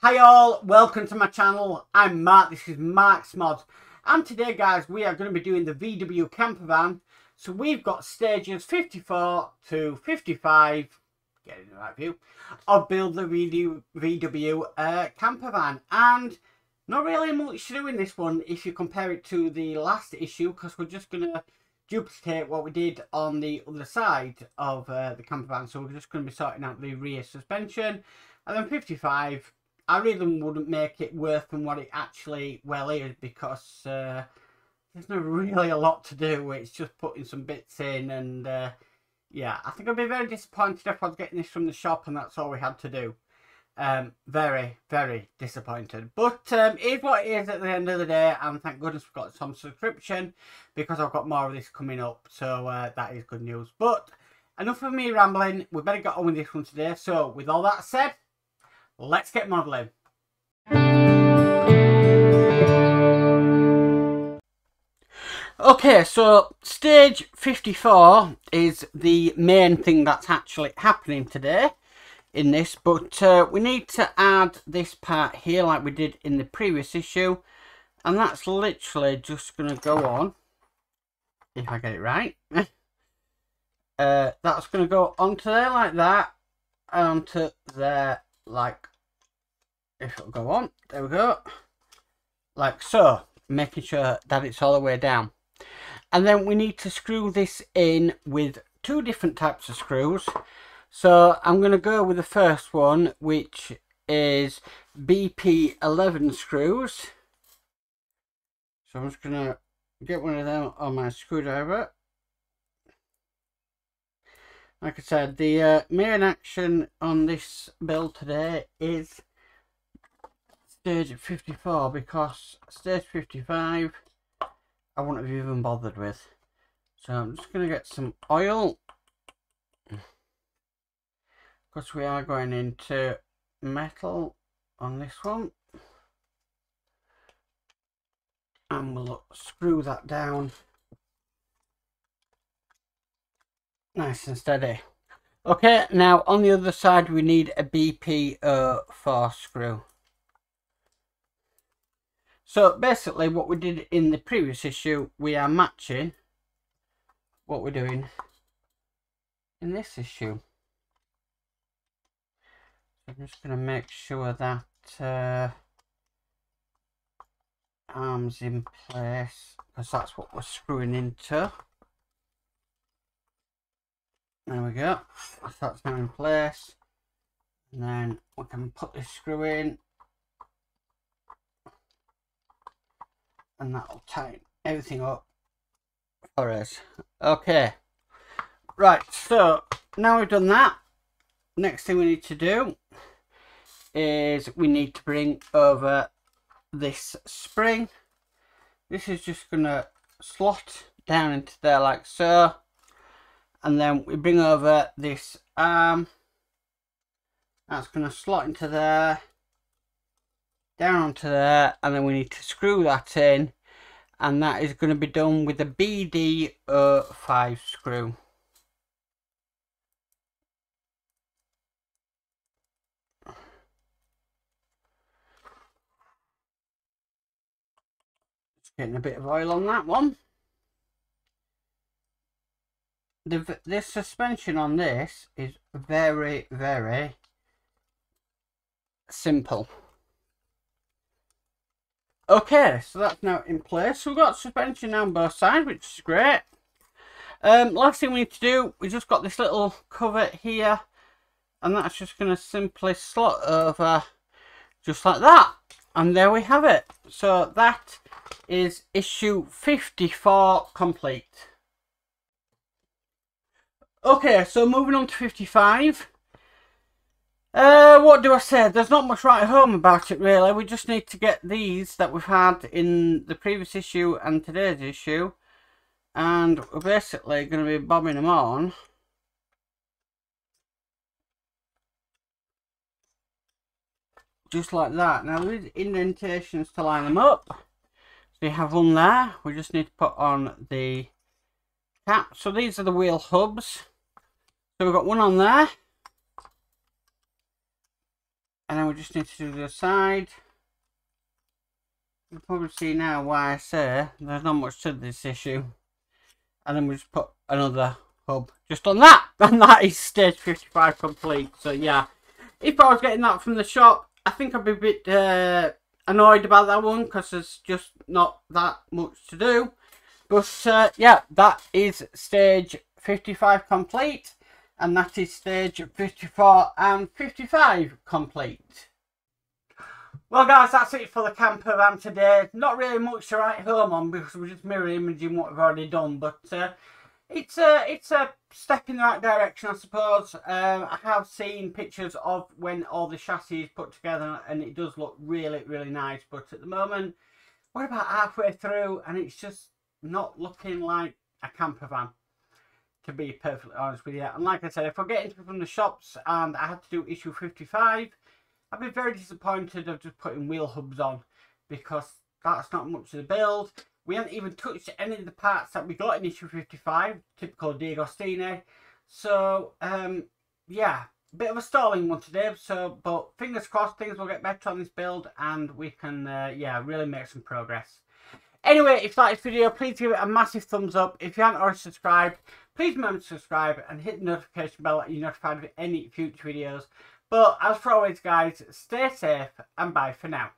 Hi all, welcome to my channel. I'm Mark, this is Mark's Mods. And today guys, we are going to be doing the VW campervan. So we've got stages 54 to 55, getting the right view, of build the VW campervan. And not really much to do in this one if you compare it to the last issue, because we're just going to duplicate what we did on the other side of the campervan. So we're just going to be sorting out the rear suspension. And then 55, I really wouldn't make it worse than what it actually well is, because there's not really a lot to do. It's just putting some bits in, and yeah, I think I'd be very disappointed if I was getting this from the shop and that's all we had to do. Very, very disappointed. But here's what it is at the end of the day, and thank goodness we've got some subscription, because I've got more of this coming up, so that is good news. But enough of me rambling, we better get on with this one today. So with all that said, let's get modelling. Okay, so stage 54 is the main thing that's actually happening today in this, but we need to add this part here like we did in the previous issue, and that's literally just going to go on, if I get it right. That's going to go onto there like that, and onto there like, if it'll go on, there we go, like so, making sure that it's all the way down. And then we need to screw this in with two different types of screws. So I'm going to go with the first one, which is BP11 screws. So I'm just going to get one of them on my screwdriver. Like I said, the main action on this build today is stage 54, because stage 55 I wouldn't have even bothered with. So I'm just going to get some oil, because we are going into metal on this one, and we'll screw that down nice and steady. Okay, now on the other side we need a BP04 screw. So basically what we did in the previous issue, we are matching what we're doing in this issue. So I'm just going to make sure that arm's in place, because that's what we're screwing into. There we go, so that's now in place, and then we can put this screw in, and that'll tighten everything up for us. Okay, right, so now we've done that, next thing we need to do is we need to bring over this spring. This is just going to slot down into there like so, and then we bring over this arm, that's going to slot into there, down onto there, and then we need to screw that in, and that is going to be done with a BD05 screw. Just getting a bit of oil on that one. This suspension on this is very, very simple. Okay, so that's now in place. So we've got suspension on both sides, which is great. Last thing we need to do, we just got this little cover here, and that's just going to simply slot over just like that, and there we have it. So that is issue 54 complete. Okay, so moving on to 55. What do I say? There's not much right home about it really. We just need to get these that we've had in the previous issue and today's issue, and we're basically going to be bobbing them on just like that. Now there is indentations to line them up, so you have one there. We just need to put on the cap. So these are the wheel hubs. So we've got one on there, And then we just need to do the other side. You'll probably see now why I say there's not much to this issue. And then we just put another hub just on that. And that is stage 55 complete. So yeah, if I was getting that from the shop, I think I'd be a bit annoyed about that one, because there's just not that much to do. But yeah, that is stage 55 complete. And that is stage 54 and 55 complete. Well guys, that's it for the camper van today. Not really much to write home on, because we're just mirror imaging what we've already done. But it's a step in the right direction, I suppose. I have seen pictures of when all the chassis is put together, and it does look really, really nice. But at the moment, we're about halfway through, and it's just not looking like a camper van, to be perfectly honest with you. And like I said, if I get into it from the shops and I had to do issue 55, I'd be very disappointed of just putting wheel hubs on, because that's not much of the build. We haven't even touched any of the parts that we got in issue 55, typical D'Agostini. So yeah, a bit of a stalling one today. So, but fingers crossed, things will get better on this build, and we can yeah, really make some progress. Anyway, if you like this video, please give it a massive thumbs up. If you haven't already subscribed, please remember to subscribe and hit the notification bell so you're notified of any future videos. But as for always guys, stay safe and bye for now.